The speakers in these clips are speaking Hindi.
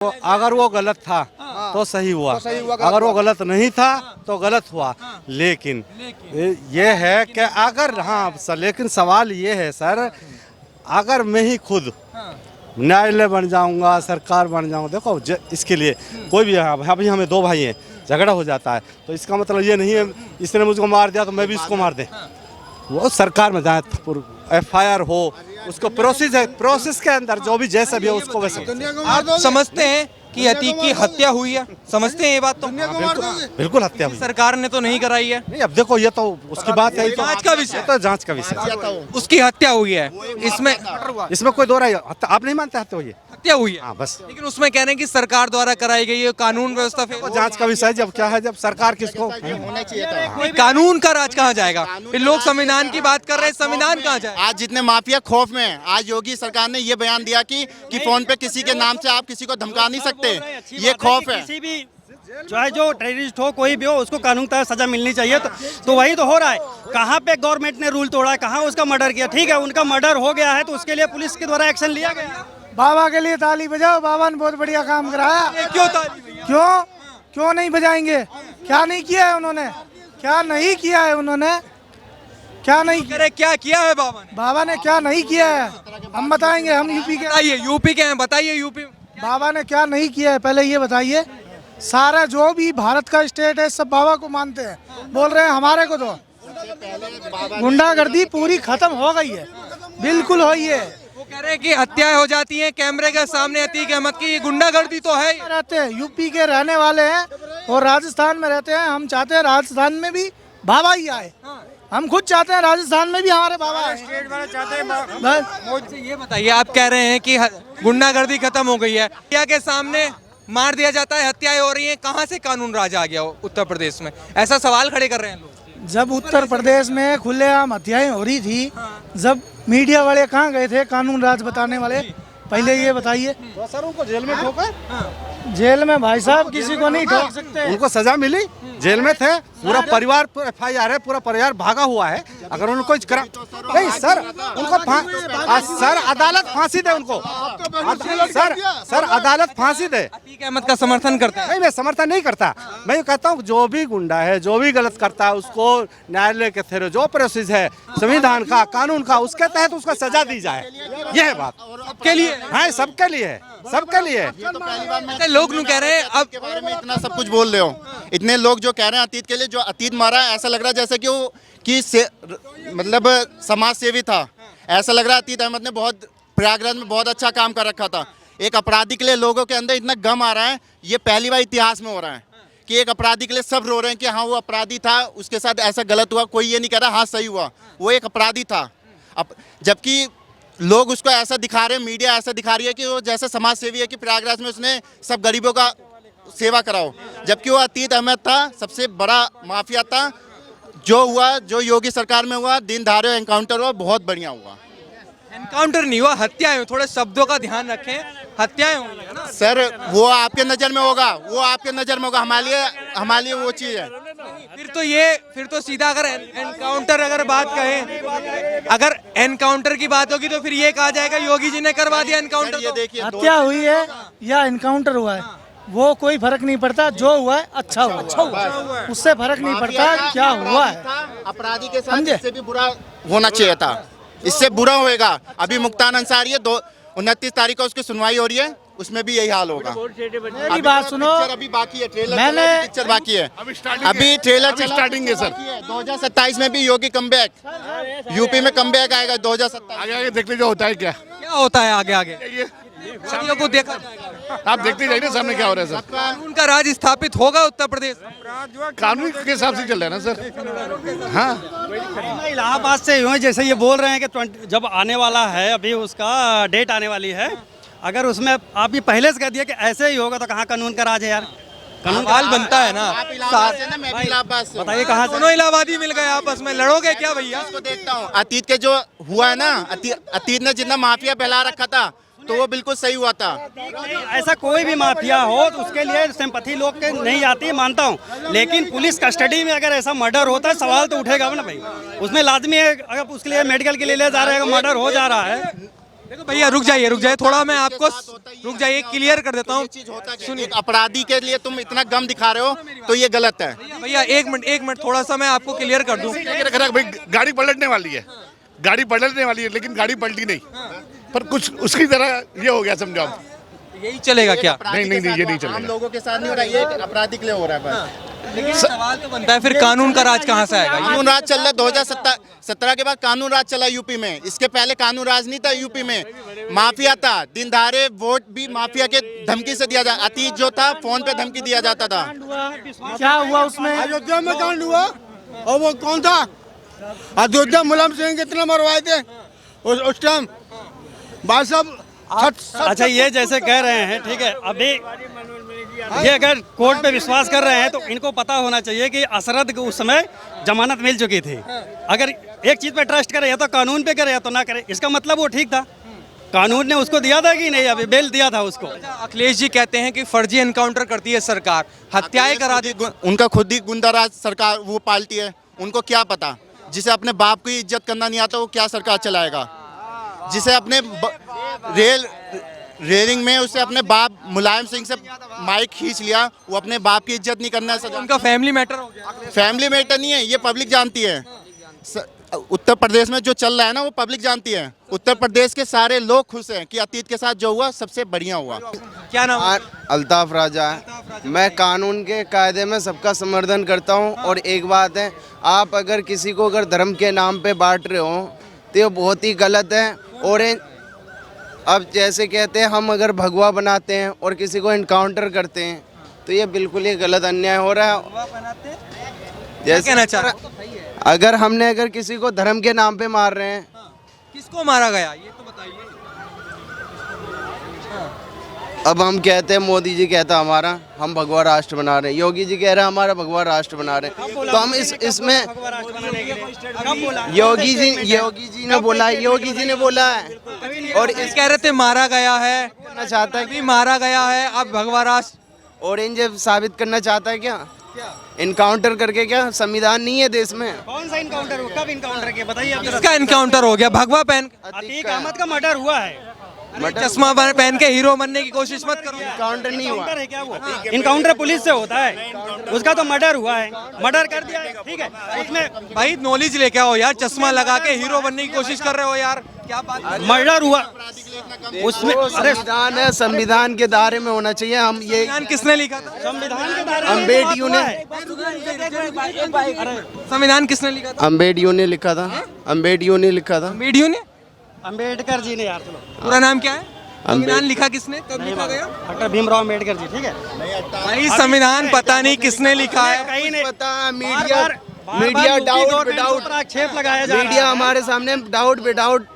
तो अगर वो गलत था तो सही हुआ, अगर वो गलत नहीं था तो गलत हुआ। लेकिन ये है कि अगर लेकिन सवाल ये है सर, अगर मैं ही खुद न्यायालय बन जाऊंगा, सरकार बन जाऊंगा, देखो इसके लिए कोई भी अभी हमें दो भाई हैं, झगड़ा हो जाता है तो इसका मतलब ये नहीं है इसने मुझको मार दिया तो मैं भी इसको मार दें। वो सरकार में जाए, FIR हो, उसको प्रोसेस के अंदर जो भी जैसा भी हो उसको वैसे। आप समझते हैं कि अतीक की हत्या हुई है? समझते हैं ये बात? तो बिल्कुल हत्या हुई। सरकार ने तो नहीं कराई है। नहीं, अब देखो ये तो उसकी बात है, जांच का विषय, तो जांच का विषय। उसकी हत्या हुई है, इसमें कोई दो राय आप नहीं मानते हत्या हुई है? हत्या हुई है। हाँ बस। लेकिन उसमें कह रहे हैं कि सरकार द्वारा कराई गई है, कानून व्यवस्था तो जांच का विषय जब क्या है, जब सरकार किसको होना चाहिए था। कानून का राज कहाँ जाएगा? फिर लोग संविधान की बात कर रहे हैं, संविधान कहाँ जाएगा? आज जितने माफिया खौफ में हैं, आज योगी सरकार ने ये बयान दिया कि फोन पे किसी के नाम से आप किसी को धमका नहीं सकते, ये खौफ है। किसी भी चाहे जो टेररिस्ट हो, कोई भी हो, उसको कानून तहत सजा मिलनी चाहिए। तो वही तो हो रहा है। कहाँ पे गवर्नमेंट ने रूल तोड़ा है, कहाँ उसका मर्डर किया? ठीक है, उनका मर्डर हो गया है तो उसके लिए पुलिस के द्वारा एक्शन लिया गया। बाबा के लिए ताली बजाओ, बाबा ने बहुत बढ़िया काम कराया। क्यों नहीं बजाएंगे? क्या नहीं किया है उन्होंने? क्या नहीं किया है उन्होंने? क्या नहीं किया? क्या किया है बाबा ने क्या नहीं किया है? हम बताएंगे, हम यूपी के। बताइए, यूपी के हैं, बताइए यूपी बाबा ने क्या नहीं किया है पहले ये बताइए। सारा जो भी भारत का स्टेट है सब बाबा को मानते हैं, बोल रहे हैं हमारे को तो गुंडागर्दी पूरी खत्म हो गई है, बिल्कुल हुई है। वो कह रहे हैं कि हत्याएं हो जाती हैं कैमरे के सामने, अतीक अहमद की गुंडागर्दी तो है। रहते हैं यूपी के रहने वाले हैं और राजस्थान में रहते हैं। हम चाहते हैं राजस्थान में भी बाबा ही आए, हम खुद चाहते हैं राजस्थान में भी हमारे बाबा आए। बस ये बताइए, आप कह रहे हैं कि गुंडागर्दी खत्म हो गई है, क्या के सामने मार दिया जाता है, हत्याएं हो रही हैं, कहाँ से कानून राज आ गया उत्तर प्रदेश में? ऐसा सवाल खड़े कर रहे हैं लोग। जब उत्तर प्रदेश में खुलेआम हत्याएं हो रही थी, जब मीडिया वाले कहाँ गए थे कानून राज बताने वाले? पहले ये बताइए। सर उनको जेल में ठोका? जेल में भाई साहब किसी को नहीं ठोक सकते। उनको सजा मिली, जेल में थे, पूरा परिवार FIR है, पूरा परिवार भागा हुआ है। अगर उनको नहीं सर, उनको सर अदालत फांसी दे उनको, सर अदालत फांसी दे। अतीक अहमद का समर्थन करते हैं? नहीं, मैं समर्थन नहीं करता। मैं ये कहता हूँ जो भी गुंडा है, जो भी गलत करता है, उसको न्यायालय के थ्रू जो प्रोसेस है संविधान का, कानून का, उसके तहत उसको सजा दी जाए। यह है बात। सबके लिए है, सबके लिए, सबके लिए। लोग कह रहे हैं अब के बारे में इतना सब कुछ बोल रहे हो, इतने लोग जो कह रहे हैं अतीत के लिए, जो अतीत मारा है, ऐसा लग रहा है जैसे कि वो मतलब समाज सेवी था। ऐसा लग रहा है अतीत अहमद ने बहुत प्रयागराज में बहुत अच्छा काम कर रखा था। एक अपराधी के लिए लोगों के अंदर इतना गम आ रहा है, ये पहली बार इतिहास में हो रहा है कि एक अपराधी के लिए सब रो रहे हैं कि हाँ वो अपराधी था, उसके साथ ऐसा गलत हुआ। कोई ये नहीं कह रहा हाँ सही हुआ, वो एक अपराधी था। अब जबकि लोग उसको ऐसा दिखा रहे हैं, मीडिया ऐसा दिखा रही है कि वो जैसे समाज सेवी है कि प्रयागराज में उसने सब गरीबों का सेवा कराओ, जबकि वो अतीत अहमद था, सबसे बड़ा माफिया था। जो हुआ, जो योगी सरकार में हुआ, दिन धारे एनकाउंटर हुआ, बहुत बढ़िया हुआ। एनकाउंटर नहीं हुआ, हत्याएं हुई। थोड़े शब्दों का ध्यान रखें, हत्याएं हुई है ना सर। वो आपके नज़र में होगा, वो आपके नज़र में होगा, हमारे लिए वो चीज़ है। फिर तो सीधा अगर एनकाउंटर अगर बात कहें, अगर एनकाउंटर की बात होगी तो फिर ये कहा जाएगा योगी जी ने करवा दिया एनकाउंटर। ये देखिए, हत्या हुई है या एनकाउंटर हुआ है, वो कोई फर्क नहीं पड़ता। जो हुआ है अच्छा हुआ, उससे फर्क नहीं पड़ता क्या हुआ है। अपराधी के साथ इससे भी बुरा होना चाहिए था, इससे बुरा होएगा। अभी मुक्तान अंसारी है, 29 तारीख को उसकी सुनवाई हो रही है, उसमें भी यही हाल होगा। मेरी बात सुनो, अभी बाकी है, ट्रेलर मैंने पिक्चर बाकी है, अभी ट्रेलर स्टार्टिंग है सर। 2027 में भी योगी कमबैक, यूपी में कमबैक आएगा 2027। आगे देखने जो होता है क्या होता है आगे वादियों को देखा आप देखते जाइए ना सामने क्या हो रहा है सर। कानून का राज स्थापित होगा उत्तर प्रदेश? कानून के हिसाब से चल रहा है ना सर। हाँ, इलाहाबाद से यूँ जैसे ये बोल रहे हैं कि जब आने वाला है, अभी उसका डेट आने वाली है, अगर उसमें आप ये पहले से कह दिया कि ऐसे ही होगा तो कहाँ कानून का राज है यार? कानून सवाल बनता है ना। बताइए कहाँ से दोनों इलाहाबादी मिल गए आपस में, लड़ोगे क्या भैया? इसको देखता हूँ, अतीत के जो हुआ है ना, अतीत ने जितना माफिया फैला रखा था तो वो बिल्कुल सही हुआ था। ऐसा कोई भी माफिया हो तो उसके लिए सिंपैथी लोग के नहीं आती, मानता हूँ, लेकिन पुलिस कस्टडी में अगर ऐसा मर्डर होता है सवाल तो उठेगा ना भाई। उसमें लाजमी है, अगर उसके लिए मेडिकल के लिए ले जा रहे हैं, मर्डर हो जा रहा है देखो भैया रुक जाइए थोड़ा, मैं आपको रुक जाइए, क्लियर कर देता हूँ। सुनिए, एक अपराधी के लिए तुम इतना गम दिखा रहे हो तो ये गलत है। भैया एक मिनट थोड़ा सा मैं आपको क्लियर कर दूं। भाई गाड़ी पलटने वाली है, गाड़ी पलटने वाली है, लेकिन गाड़ी पलटी नहीं, पर कुछ उसकी तरह ये हो गया, समझो आप। यही चलेगा क्या? नहीं, ये नहीं आम चलेगा। लोगों के साथ नहीं हो रहा, ये एक अपराधी के लिए हो रहा है बस। लेकिन सवाल तो बनता है फिर कानून का राज कहाँ से आएगा? कानून राज चल रहा है 2017 के बाद कानून राज चला यूपी में। इसके पहले कानून राज नहीं था यूपी में, माफिया था। दिन दहाड़े वोट भी माफिया के धमकी से दिया जाता। अतीत जो था फोन पे धमकी दिया जाता था। क्या हुआ उसमें? अयोध्या में कांड हुआ, और वो कौन था? अयोध्या मुलायम सिंह कितने मरवाए थे उस टाइम भाई साहब। अच्छा, ये जैसे कह रहे हैं, ठीक है, अभी ये अगर कोर्ट पे विश्वास कर रहे हैं तो इनको पता होना चाहिए कि असरद को उस समय जमानत मिल चुकी थी। अगर एक चीज पे ट्रस्ट करे, या तो कानून पे करे या तो ना करे, इसका मतलब वो ठीक था। कानून ने उसको दिया था कि नहीं, अभी बेल दिया था उसको। अखिलेश जी कहते हैं कि फर्जी एनकाउंटर करती है सरकार, हत्याएं करा दी। उनका खुद ही गुंडाराज सरकार, वो पार्टी है। उनको क्या पता? जिसे अपने बाप की इज्जत करना नहीं आता वो क्या सरकार चलाएगा? जिसे अपने रेलिंग में उससे अपने बाप मुलायम सिंह से माइक खींच लिया, वो अपने बाप की इज्जत नहीं करना है। उनका फैमिली मैटर हो गया। फैमिली मैटर नहीं है, ये पब्लिक जानती है। उत्तर प्रदेश में जो चल रहा है ना, वो पब्लिक जानती है। उत्तर प्रदेश के सारे लोग खुश हैं कि अतीत के साथ जो हुआ सबसे बढ़िया हुआ। क्या नाम है? अल्ताफ राजा है। मैं कानून के कायदे में सबका समर्थन करता हूं। और एक बात है, आप अगर किसी को अगर धर्म के नाम पे बांट रहे हो तो ये बहुत ही गलत है। और अब जैसे कहते हैं, हम अगर भगवा बनाते हैं और किसी को इनकाउंटर करते हैं तो ये बिल्कुल ही गलत अन्याय हो रहा है। जैसे कहना चाह रहे हैं? अगर किसी को धर्म के नाम पे मार रहे हैं, किसको मारा गया ये तो बताइए। अब हम कहते हैं, मोदी जी कहता हमारा हम भगवा राष्ट्र बना रहे हैं, योगी जी कह रहे हैं हमारा भगवा राष्ट्र बना रहे हैं, तो हम इसमें योगी जी ने बोला है। और इस कह रहे थे मारा गया है, करना चाहता है अभी मारा गया है, अब भगवा राष्ट्र। ऑरेंज साबित करना चाहता है क्या? इनकाउंटर करके क्या संविधान नहीं है देश में? कौन सा इनकाउंटर हुआ? कब इनकाउंटर किया बताइए आप? इसका इनकाउंटर हो गया, भगवा पहन अतीक अहमद का मर्डर हुआ है। चश्मा पहन के हीरो बनने की कोशिश मत करो। इनकाउंटर नहीं हुआ। इनकाउंटर है क्या वो? इनकाउंटर पुलिस से होता है, उसका तो मर्डर हुआ है, मर्डर कर दिया है, ठीक है। उसमें भाई नॉलेज लेके आओ यार, चश्मा लगा के हीरो बनने की कोशिश कर रहे हो यार, क्या बात है? मर्डर हुआ उसमें। वो अरे संविधान है, संविधान के दायरे में होना चाहिए। हम ये संविधान किसने लिखा था? संविधान के दायरे में अम्बेडकर ने संविधान किसने लिखा था? अम्बेडकर ने लिखा था। अम्बेडकर ने लिखा था। वीडियो ने? अम्बेडकर जी ने यार, चलो पूरा नाम क्या है? संविधान लिखा किसने, कब लिखा गया? डॉक्टर भीमराव अम्बेडकर जी, ठीक है। भाई संविधान पता नहीं किसने लिखा है। कहीं नहीं पता, बार-बार मीडिया डाउट गवर्नमेंट के विदाउट ऊपर आक्षेप लगाया जा रहा है। मीडिया हमारे सामने डाउट विदाउट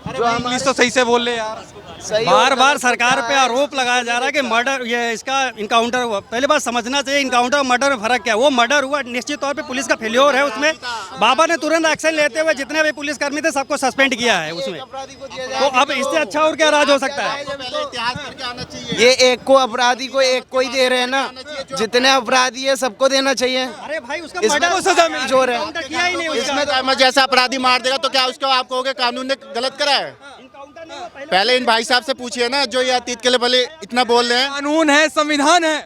जो इंग्लिश तो सही से बोल ले यार। सही बार बार सरकार पे आरोप लगाया जा रहा है कि मर्डर, ये इसका इनकाउंटर हुआ। पहले बात समझना चाहिए इनकाउंटर और मर्डर में फर्क क्या है। वो मर्डर हुआ, निश्चित तौर पे पुलिस का फेल्योर है उसमें। बाबा ने तुरंत एक्शन लेते हुए जितने भी पुलिसकर्मी थे सबको सस्पेंड किया है उसमें। तो अब इससे अच्छा और क्या राज हो सकता है? इतिहास करके आना चाहिए। ये एक को अपराधी को एक को ही दे रहे हैं ना, जितने अपराधी है सबको देना चाहिए। अरे भाई उसका इसमें मर्डर तो सजा मिल जोर है। इनकाउंटर किया ही नहीं उसका। इसमें तो अहमद जैसा अपराधी मार देगा तो क्या उसको आप कहोगे कानून ने गलत करा है? इनकाउंटर नहीं हुआ, पहले इन भाई साहब से पूछिए ना, जो ये अतीत के लिए भले इतना बोल रहे हैं। कानून है, संविधान है।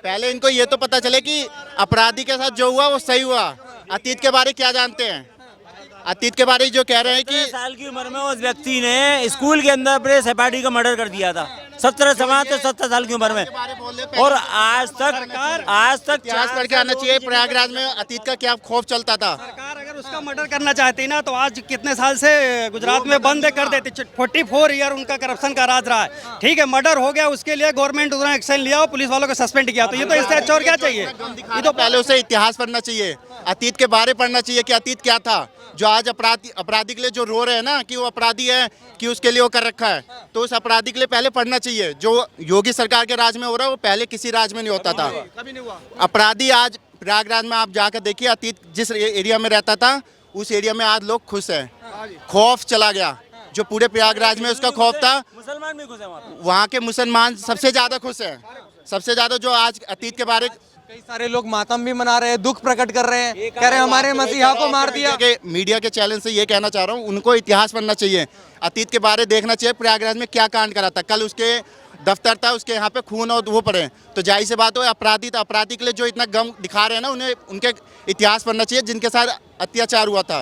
पहले इनको ये तो पता चले कि अपराधी के साथ जो हुआ वो सही हुआ। अतीत के बारे क्या जानते हैं? अतीत के बारे जो कह रहे हैं कि 17 साल की उम्र में उस व्यक्ति ने स्कूल के अंदर अपने सहपाठी का मर्डर कर दिया था। 17 साल की उम्र में, और आज तक इतिहास पढ़ के आना चाहिए प्रयागराज में अतीत का क्या खौफ चलता था। सरकार अगर उसका मर्डर करना चाहती ना तो आज कितने साल से गुजरात में बंद कर देती। 44 ईयर उनका करप्शन का राज रहा है, ठीक है। मर्डर हो गया, उसके लिए गवर्नमेंट उन्होंने एक्शन लिया और पुलिस वालों को सस्पेंड किया। तो ये तो इससे अच्छा और क्या चाहिए? ये तो पहले उसे इतिहास पढ़ना चाहिए, अतीत के बारे पढ़ना चाहिए कि अतीत क्या था। जो आज अपराधी के लिए जो रो रहे हैं ना कि वो अपराधी है, कि उसके लिए वो कर रखा है, तो उस अपराधी के लिए पहले पढ़ना चाहिए। जो योगी सरकार के राज में हो रहा है वो पहले किसी राज में नहीं होता था। अपराधी आज प्रयागराज में आप जाकर देखिए, अतीत जिस एरिया में रहता था उस एरिया में आज लोग खुश हैं। खौफ चला गया, जो पूरे प्रयागराज में उसका खौफ था, मुसलमान भी खुश है। वहाँ के मुसलमान सबसे ज़्यादा खुश हैं। सबसे ज़्यादा जो आज अतीत के बारे कई सारे लोग मातम भी मना रहे हैं, दुख प्रकट कर रहे हैं, कह रहे हैं हमारे मसीहा को मार दिया। मीडिया के चैनल से ये कहना चाह रहा हूँ, उनको इतिहास पढ़ना चाहिए, अतीत के बारे देखना चाहिए, प्रयागराज में क्या कांड करा था, कल उसके दफ्तर था, उसके यहाँ पे खून और वो पड़े, तो जाहिर सी बात हो अपराधी था, अपराधी के लिए जो इतना गम दिखा रहे हैं ना, उन्हें उनके इतिहास पढ़ना चाहिए जिनके साथ अत्याचार हुआ था।